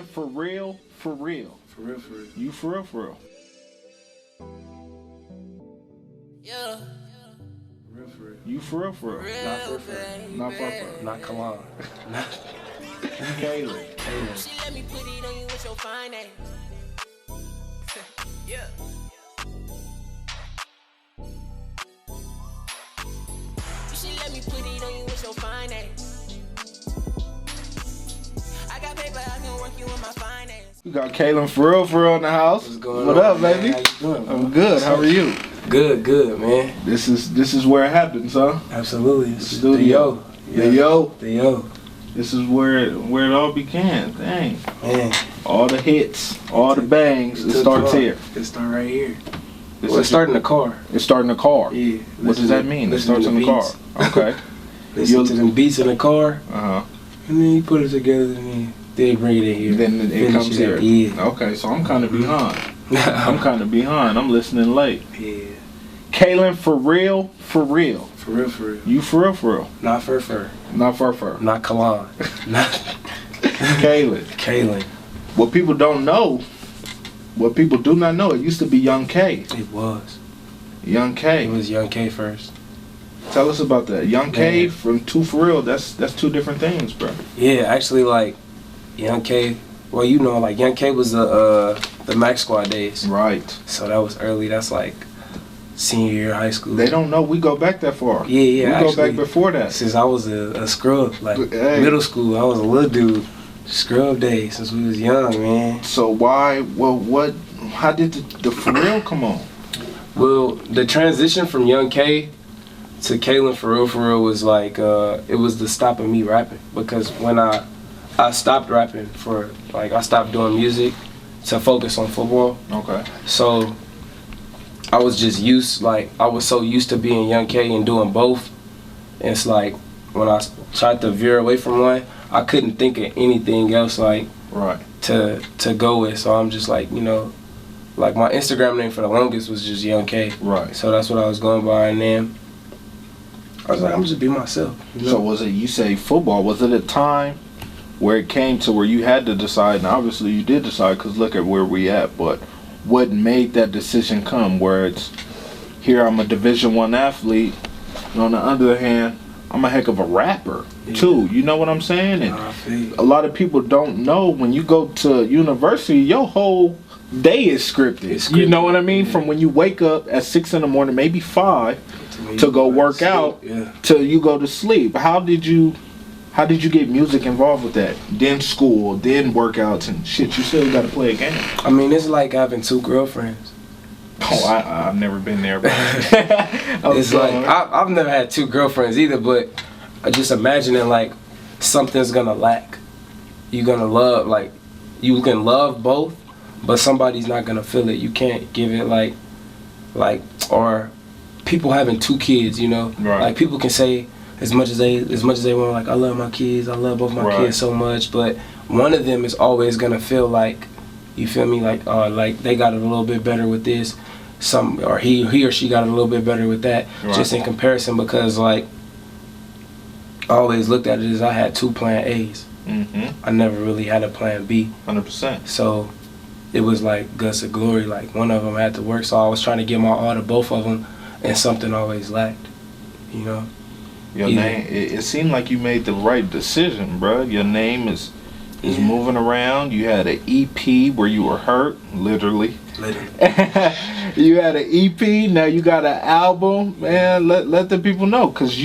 Kaylynn, for real, for real. For real, for real. You for real, for real. Yeah. For real, for real. You for real, for real. Not FRFR. Not FRFR. Not Kalan. Kaylynn. Kaylynn. She let me put it on you with your fine ass. Yeah. She let me put it on you with your fine ass. I got paper, I can work you in my finance. We got Kaylynn for real in the house. What's going what on, up, man? baby? How you doing, bro? I'm good. How are you? Good, man. This is where it happens, huh? Absolutely. The studio. The yo. This is where it all began. Dang. Man. All the hits, all the bangs. It starts here. It starts right here. This Well, it is- starts in the car. It starts in the car. Yeah. What does that mean? It starts in the car. Okay. Listen to them beats in the car, Uh-huh. and then you put it together, and then bring it in here. Then it Finish comes here. up. Yeah. Okay, so I'm kind of behind. I'm listening late. Yeah. Kaylynn, for real, for real. For real, for real. You for real, for real. Not FRFR. Not FRFR. Not Kalan. Not Kaylynn. Kaylynn. What people don't know, what people do not know, it used to be Young K. It was. Young K. It was Young K first. Tell us about that. Young K Man. from Two For Real, that's two different things, bro. Yeah, actually, like, Young K, well, you know, like, Young K was the Max Squad days. Right. So that was early. That's, like, senior year of high school. They don't know we go back that far. Yeah, We actually, go back before that. Since I was a scrub, like, Hey. middle school, I was a little dude. Scrub days since we was young, man. So why, how did the For Real come on? Well, the transition from Young K to Kaylynn for real was like, it was the stop of me rapping. Because when I stopped rapping I stopped doing music to focus on football. Okay. So I was just I was so used to being Young K and doing both. And it's like, when I tried to veer away from one, I couldn't think of anything else like Right. to go with. So I'm just like, you know, like my Instagram name for the longest was just Young K. Right. So that's what I was going by, and then I was like, I'm just be myself. You know? So was it, you say football, was it a time where it came to where you had to decide, and obviously you did decide because look at where we at, but what made that decision come where it's, here I'm a Division I athlete, and on the other hand, I'm a heck of a rapper too, you know what I'm saying? And I feel a lot of people don't know when you go to university, your whole day is scripted. It's scripted. You know what I mean? Yeah. From when you wake up at 6 in the morning, maybe 5, to go work out, yeah. till you go to sleep. How did you get music involved with that? Then school, then workouts and shit. You still got to play a game. I mean, it's like having 2 girlfriends. Oh, I've never been there, but It's like I've never had 2 girlfriends either, but I just imagining like something's gonna lack. You gonna love, like, you can love both, but somebody's not gonna feel it. You can't give it like or people having 2 kids, you know. Right. Like, people can say as much as they want, like, I love my kids, I love both my kids so much, but one of them is always gonna feel like, you feel me, like they got it a little bit better with this, or he or she got it a little bit better with that, just in comparison, because like I always looked at it as I had 2 plan A's. Mm-hmm. I never really had a plan B. 100%. So it was like guts of glory. Like, one of them had to work, so I was trying to give my all to both of them, and something always lacked. You know. Your name. It seemed like you made the right decision, bro. Your name is moving around. You had an EP where you were hurt, literally. You had an EP. Now you got an album, man. Let the people know, cause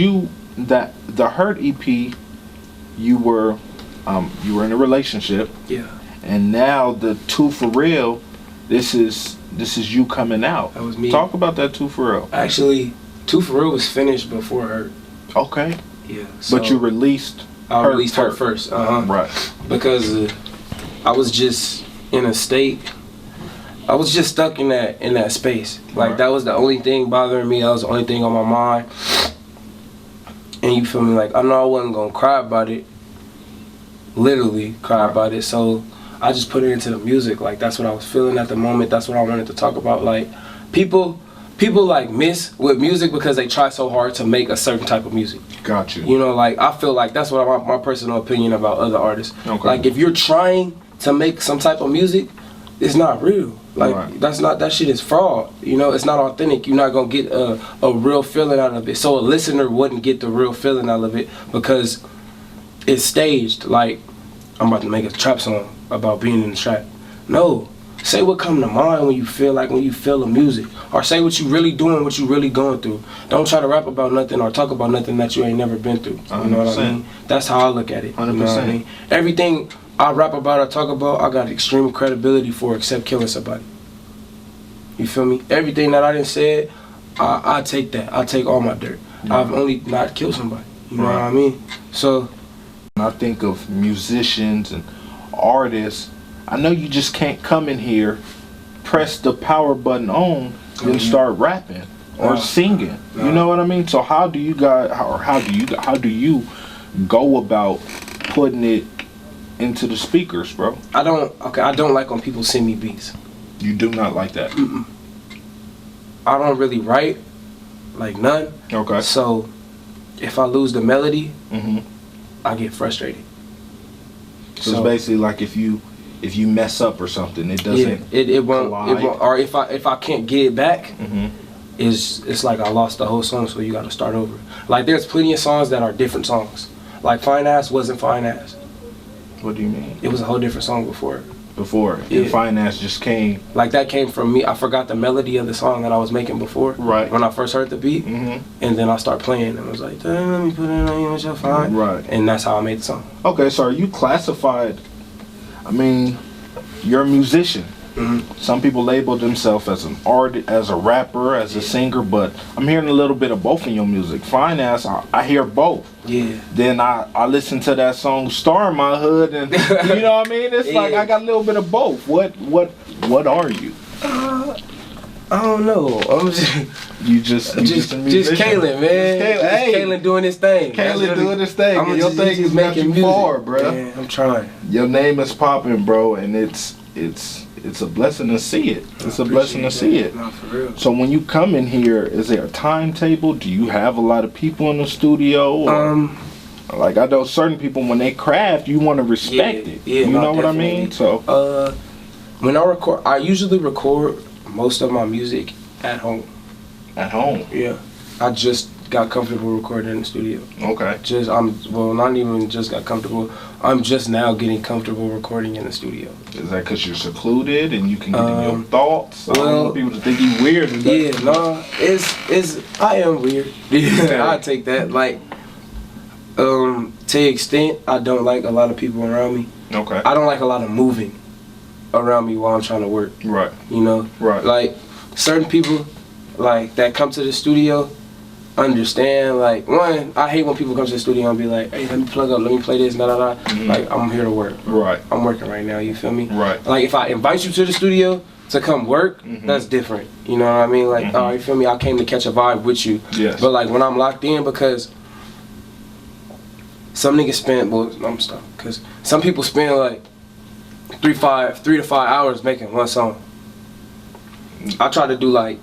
the Hurt EP, you were in a relationship. Yeah. And now the Two For Real, this is you coming out. That was me. Talk about that Two For Real. Actually, 2 For Real was finished before Hurt. Okay. Yeah. But you released. I released Hurt first. Right. Because I was just in a state. I was just stuck in that space. Like, that was the only thing bothering me. That was the only thing on my mind. And you feel me? Like, I know I wasn't gonna cry about it. Literally cry about it. So I just put it into the music. Like, that's what I was feeling at the moment. That's what I wanted to talk about. Like, people like miss with music because they try so hard to make a certain type of music. Got you. You know, like, I feel like that's what my personal opinion about other artists. Okay. Like, if you're trying to make some type of music, it's not real. Like that shit is fraud. You know, it's not authentic. You're not gonna get a real feeling out of it. So a listener wouldn't get the real feeling out of it because it's staged. Like, I'm about to make a trap song about being in the trap. No. Say what come to mind when you feel the music. Or say what you really doing, what you really going through. Don't try to rap about nothing or talk about nothing that you ain't never been through. You know what I mean? That's how I look at it. 100%. You know what I mean? Everything I rap about or talk about, I got extreme credibility for except killing somebody. You feel me? Everything that I done said, I take that. I take all my dirt. I've only not killed somebody. You know what I mean? So when I think of musicians and artists, I know you just can't come in here, press the power button on, and start rapping or singing. You know what I mean? So how do you guys, how do you go about putting it into the speakers, bro? I don't like when people send me beats. You do not like that? Mm-mm. I don't really write, like none. Okay. So if I lose the melody, I get frustrated. So it's basically like if you mess up or something, it doesn't. It won't. Or if I can't get it back, it's like I lost the whole song. So you got to start over. Like there's plenty of songs that are different songs. Like Fine Ass wasn't Fine Ass. What do you mean? It was a whole different song before. And Fine Ass just came. Like that came from me. I forgot the melody of the song that I was making before. Right. When I first heard the beat, and then I start playing, and I was like, let me put it on you with your fine. Right. And that's how I made the song. Okay, so are you classified? I mean, you're a musician. Some people label themselves as an artist, as a rapper, as a singer, but I'm hearing a little bit of both in your music. Fine Ass, I hear both. Yeah. Then I listen to that song "Star in My Hood," and you know what I mean. It's like I got a little bit of both. What are you? I don't know. I'm just Kaylynn, man. Just Kaylynn doing his thing. Kaylynn doing his thing. Your thing is making you far, bro. Man, I'm trying. Your name is popping, bro, and it's a blessing to see it. It's a blessing to see it. No, for real. So when you come in here, is there a timetable? Do you have a lot of people in the studio? Or, like I know certain people when they craft, you want to respect it. Yeah, you know what I mean? So when I record, I usually record most of my music at home. At home? Yeah. I just got comfortable recording in the studio. Okay. Not even just got comfortable. I'm just now getting comfortable recording in the studio. Is that because you're secluded and you can get in your thoughts? I don't want people to think you weird. I am weird. Yeah, I take that. Like, to the extent I don't like a lot of people around me. Okay. I don't like a lot of moving around me while I'm trying to work. Right. You know? Right. Like, certain people, like, that come to the studio, understand, like, one, I hate when people come to the studio and be like, hey, let me plug up, let me play this, Like, I'm here to work. Right. I'm working right now, you feel me? Right. Like, if I invite you to the studio to come work, that's different. You know what I mean? Like, oh, you feel me? I came to catch a vibe with you. Yes. But, like, when I'm locked in, because some niggas spend, because some people spend, like, 3 to 5 hours making one song. I try to do, like,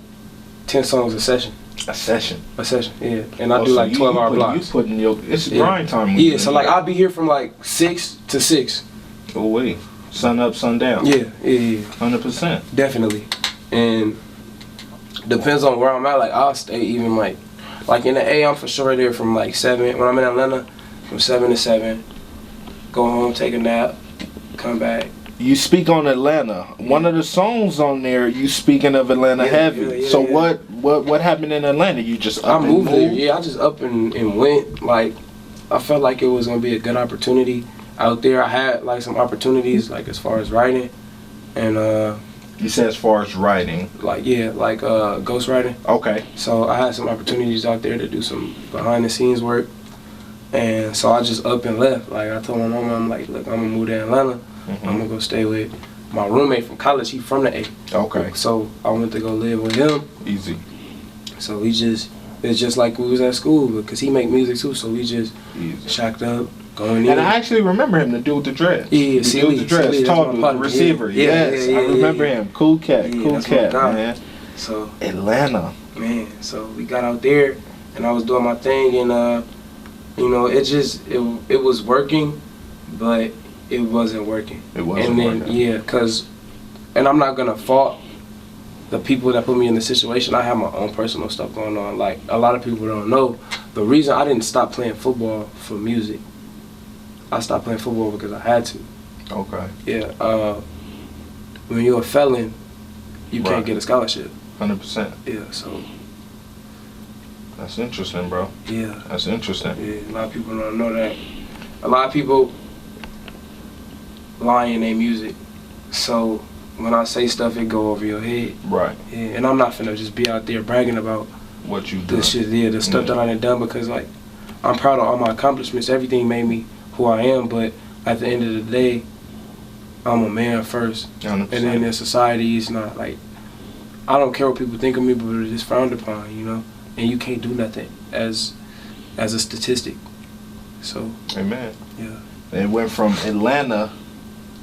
10 songs a session. A session, yeah. And I do like 12-hour blocks. You putting it's grind time. Yeah, so like I'll be here from like 6 to 6. Oh wait, sun up, sun down. Yeah. 100%. Definitely. And depends on where I'm at. Like I'll stay even like in the A, I'm for sure there from like 7. When I'm in Atlanta, from 7 to 7. Go home, take a nap, come back. You speak on Atlanta. One of the songs on there, you speaking of Atlanta heavy. So what happened in Atlanta? You just up I moved there. Yeah, I just up and went. Like I felt like it was gonna be a good opportunity out there. I had like some opportunities like as far as writing, and you said as far as writing, like ghost writing. Okay. So I had some opportunities out there to do some behind the scenes work, and so I just up and left. Like I told my mama, I'm like, look, I'm gonna move to Atlanta. I'm gonna go stay with my roommate from college. He from the A. Okay. So I went to go live with him. Easy. So it's just like we was at school because he make music too. So we just shacked up, going in. And I actually remember him, the dude with the dreads. Yeah, the dude with the dreads, tall dude, the receiver. Yes, I remember him. Cool cat, man. So Atlanta. Man, so we got out there, and I was doing my thing, and you know, it was working, but it wasn't working. It wasn't and then, working. Yeah, cause, and I'm not gonna fault the people that put me in the situation. I have my own personal stuff going on. Like a lot of people don't know, the reason I didn't stop playing football for music, I stopped playing football because I had to. Okay. Yeah. When you're a felon, you Right. can't get a scholarship. 100%. Yeah. So. That's interesting, bro. Yeah. That's interesting. Yeah. A lot of people don't know that. A lot of people lie in their music. So when I say stuff, it go over your head. Right. Yeah. And I'm not finna just be out there bragging about What you do. the shit. Yeah. The stuff that I done done, because like I'm proud of all my accomplishments. Everything made me who I am. But at the end of the day, I'm a man first. 100%. And then in society, it's not like, I don't care what people think of me, but it's frowned upon, you know? And you can't do nothing as a statistic. So, Amen. yeah. It went from Atlanta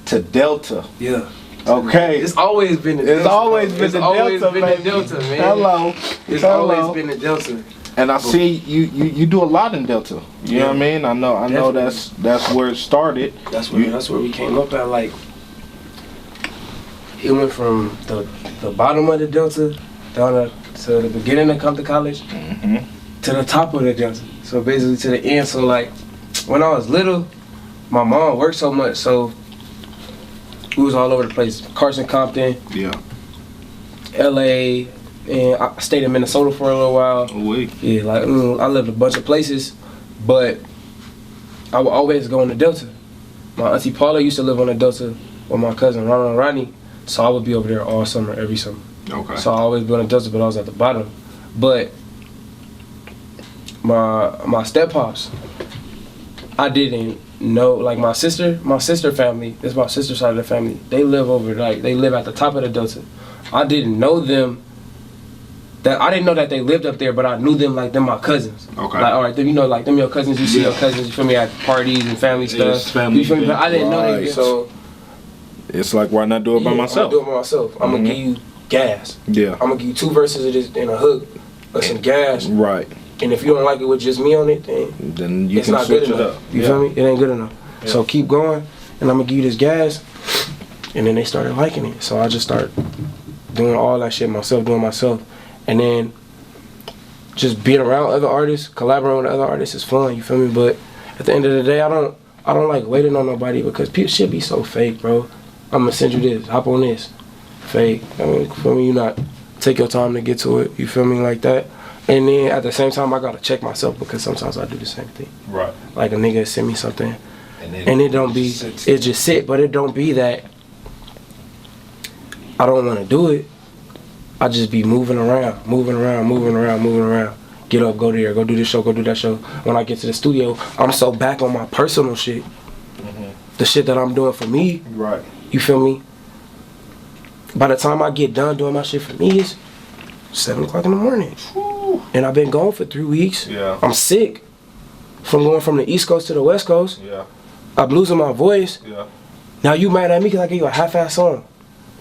to Delta. Yeah. Okay. It's always been the Delta. It's always been It's the always Delta, been baby. the Delta, man. Hello. It's Hello. always been the Delta. And I see you do a lot in Delta. You know what I mean? I know Definitely. that's where it started. That's where we came up at. Like, it went from the bottom of the Delta down to the beginning to come to college, to the top of the Delta. So basically to the end. So like, when I was little, my mom worked so much, so we was all over the place. Carson, Compton, Yeah. LA, and I stayed in Minnesota for a little while. A week. Yeah, like I lived a bunch of places, but I would always go on the Delta. My auntie Paula used to live on the Delta with my cousin Ronald and Ronnie, so I would be over there all summer, every summer. Okay. So I always be on the Delta, but I was at the bottom. But my step pops, I didn't know. Like my sister family, this is my sister's side of the family. They live at the top of the Delta. I didn't know them. I didn't know that they lived up there, but I knew them like them my cousins. Okay. Like, all right, you know, like them your cousins. You see your cousins, you feel me, at parties and family stuff. It's family You feel me? But I didn't know right. they. So It's like, why not do it by myself? I'm gonna do it by myself. I'm gonna give you gas. Yeah. I'm gonna give you 2 verses of this and a hook or some gas. Right. And if you don't like it with just me on it, Then you it's can not switch good it enough. up. You feel me? It ain't good enough. Yeah. So keep going, and I'm gonna give you this gas. And then they started liking it. So I just started doing all that shit myself, and then just being around other artists, collaborating with other artists is fun. You feel me? But at the end of the day, I don't like waiting on nobody, because people shit be so fake, bro. I'm gonna send you this, hop on this, fake. I mean, you feel me? You not take your time to get to it. You feel me, like that. And then at the same time, I gotta check myself, because sometimes I do the same thing. Right. Like a nigga send me something, and it don't be, it just sit, but it don't be that I don't want to do it. I just be moving around. Get up, go there, go do this show, go do that show. When I get to the studio, I'm so back on my personal shit. The shit that I'm doing for me. Right. You feel me? By the time I get done doing my shit for me, it's 7 o'clock in the morning. Whew. And I've been gone for 3 weeks. Yeah. I'm sick from going from the East Coast to the West Coast. Yeah. I'm losing my voice. Yeah. Now you mad at me because I gave you a half-ass song.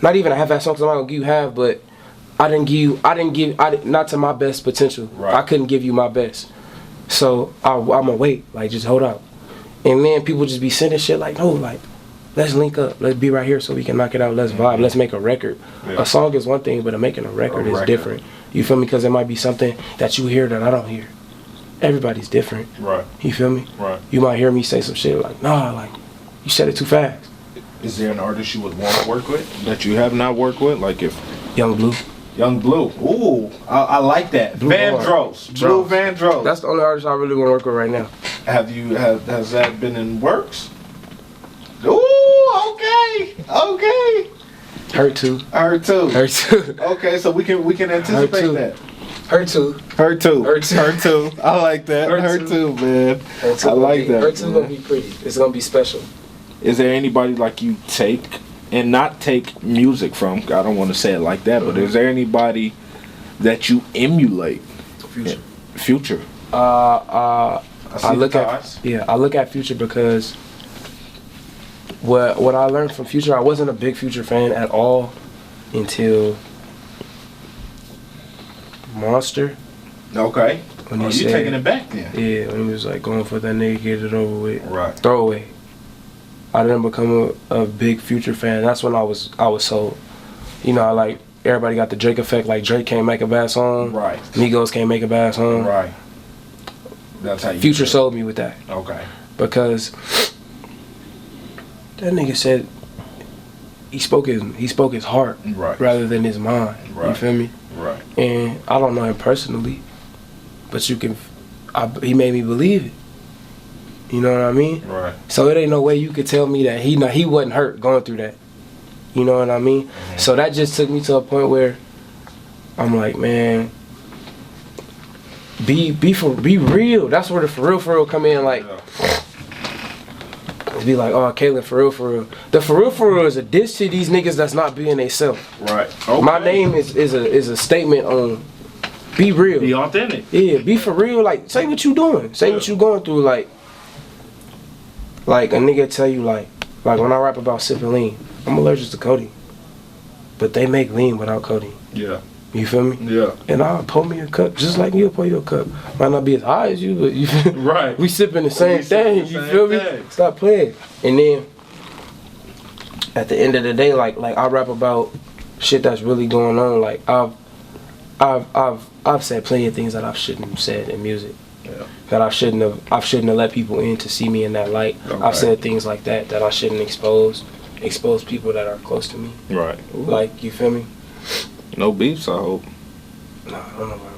Not even a half-ass song, because I'm not gonna give you half, but I didn't give not to my best potential. Right. I couldn't give you my best. So I'm gonna wait, like, just hold out. And then people just be sending shit like, no, like, let's link up, let's be right here so we can knock it out, let's vibe, let's make a record. Yeah. A song is one thing, but making a record is different. You feel me? Because it might be something that you hear that I don't hear. Everybody's different. Right. You feel me? Right. You might hear me say some shit like, nah, like, you said it too fast. Is there an artist you would want to work with that you have not worked with? Like if Young Blue. Young Blue. Ooh, I like that. Blue Vandross. Blue Vandross. That's the only artist I really want to work with right now. Has that been in works? Ooh, okay. Her too. Her too. Her too. Okay, so we can anticipate too. that. Her too. Her too. Her too. Her too. I like that. Her Her too. too, man. Her too I like that. Her too gonna be pretty. It's gonna be special. Is there anybody like you take and not take music from? I don't want to say it like that, but is there anybody that you emulate? Future. I look at Future because what I learned from Future, I wasn't a big Future fan at all until Monster. Okay. When you taking it back then? Yeah, when he was like going for that nigga, get it over with. Right. Throwaway. I didn't become a big Future fan. That's when I was sold. You know, like everybody got the Drake effect. Like Drake can't make a bad song. Right. Migos can't make a bad song. Right. That's how you Future feel. sold me with that. Okay. Because that nigga said he spoke his heart Right. rather than his mind. Right. You feel me? Right. And I don't know him personally, but he made me believe it. You know what I mean? Right. So it ain't no way you could tell me that he wasn't hurt going through that. You know what I mean? Mm-hmm. So that just took me to a point where I'm like, man, be real. That's where the for real come in. Like, be like, oh, Kaylynn, for real. The for real is a diss to these niggas that's not being they self. Right. Okay. My name is a statement on be real. Be authentic. Yeah, be for real. Like, say what you doing. Say what you going through. Like a nigga tell you like when I rap about sipping lean, I'm allergic to codeine, but they make lean without codeine. Yeah. You feel me? Yeah. And I'll pour me a cup just like you'll pour your cup. Might not be as high as you, but you feel Right. We sipping the same thing. You same feel me? thing. Stop playing. And then at the end of the day, like I rap about shit that's really going on. Like I've said plenty of things that I shouldn't have said in music. Yeah. That I shouldn't have let people in to see me in that light. Okay. I've said things like that I shouldn't expose people that are close to me. Right. Like, you feel me? No beefs, I hope. No, I don't know about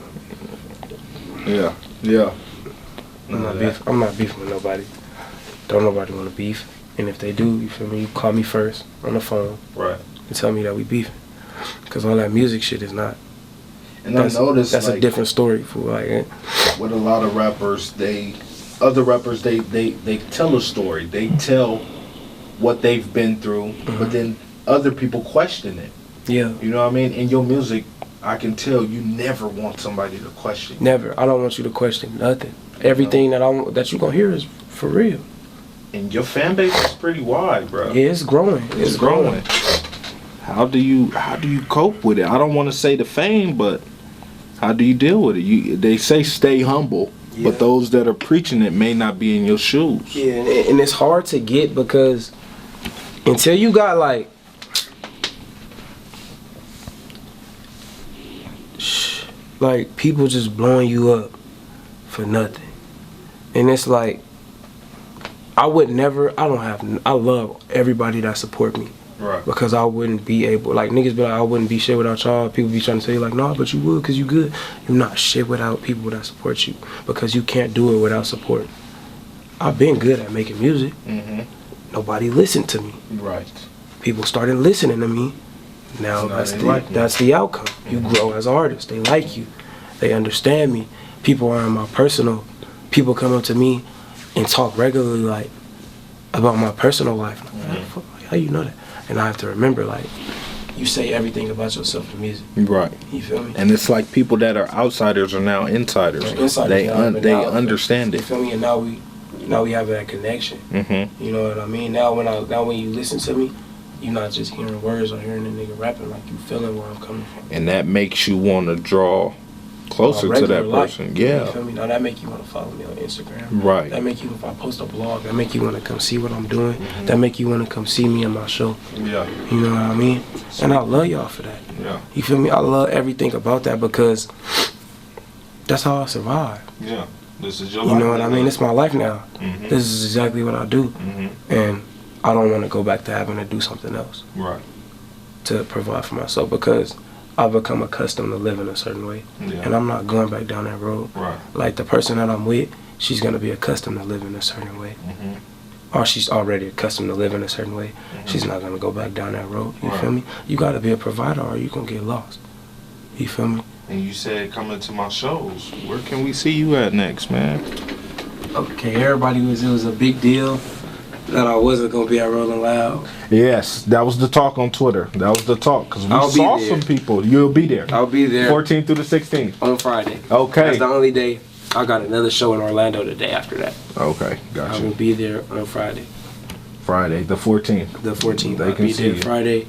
Yeah. Yeah. I'm not beefing with nobody. Don't nobody want to beef. And if they do, you feel me, you call me first on the phone. Right. And tell me that we beefing. Because all that music shit is not. And I noticed that's like, a different story for like with a lot of rappers, other rappers they tell a story. They tell what they've been through, but then other people question it. Yeah. You know what I mean? In your music, I can tell you never want somebody to question you. Never. I don't want you to question nothing. Everything that you gonna hear is for real. And your fan base is pretty wide, bro. Yeah, it's growing. It's growing. How do you cope with it? I don't want to say the fame, but how do you deal with it? They say stay humble, but those that are preaching it may not be in your shoes. Yeah, and it's hard to get because until you got like people just blowing you up for nothing. And it's like I love everybody that support me. Right. Because I wouldn't be able, like niggas be like, I wouldn't be shit without y'all. People be trying to say like, no, but you would because you good. You're not shit without people that support you because you can't do it without support. I've been good at making music. Mm-hmm. Nobody listened to me. Right. People started listening to me. Now that's the outcome. You grow as an artist. They like you. They understand me. People are in my personal. People come up to me and talk regularly like about my personal life. Like, how you know that? And I have to remember, like, you say everything about yourself in music. Right. You feel me? And it's like people that are outsiders are now insiders. They understand You it. feel me? And now we have that connection. Mm-hmm. You know what I mean? Now when you listen to me, you're not just hearing words or hearing a nigga rapping, like you feeling where I'm coming from. And that makes you want to draw closer to that person. Yeah. You feel me? Now that make you want to follow me on Instagram. Right. That make you, if I post a blog, that make you want to come see what I'm doing. Mm-hmm. That make you want to come see me in my show. Yeah. You know what I mean? And I love y'all for that. Yeah. You feel me? I love everything about that because that's how I survive. Yeah. This is your life. You know what I mean? It's my life now. Mm-hmm. This is exactly what I do. Mm-hmm. And I don't want to go back to having to do something else. Right. To provide for myself because I've become accustomed to living a certain way. Yeah. And I'm not going back down that road. Right. Like the person that I'm with, she's going to be accustomed to living a certain way. Mm-hmm. Or she's already accustomed to living a certain way. Mm-hmm. She's not going to go back down that road. You feel me? You got to be a provider or you're going to get lost. You feel me? And you said coming to my shows. Where can we see you at next, man? Okay, it was a big deal that I wasn't going to be at Rolling Loud. Yes, that was the talk on Twitter. That was the talk because we saw some people. You'll be there. I'll be there. 14th through the 16th. On Friday. Okay. That's the only day. I got another show in Orlando the day after that. Okay, gotcha. I will be there on Friday. Friday, the 14th. The 14th. They I'll can be see there you. Friday,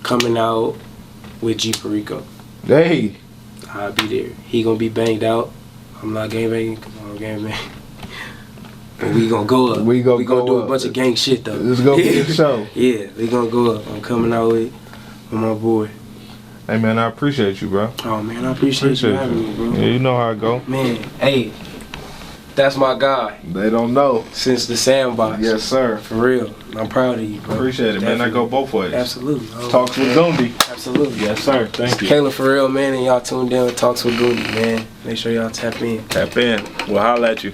coming out with G Perico. Hey. I'll be there. He gonna be banged out. I'm not gang banging. Come on, gang bang. But we gonna go up. We gonna do up. a bunch of gang shit though. It's gonna be a show. Yeah, we gonna go up. I'm coming out with my boy. Hey man, I appreciate you, bro. Oh man, I appreciate you having me, bro. Yeah, you know how I go. Man, hey, that's my guy. They don't know. Since the sandbox. Yes, sir. For real. I'm proud of you, bro. Appreciate it, man. I go both ways. Absolutely. Talks with Gundie. Absolutely. Yes, sir. Thank you. Kaylynn for real, man, and y'all tuned in with Talks with Gundie, man. Make sure y'all tap in. Tap in. We'll holler at you.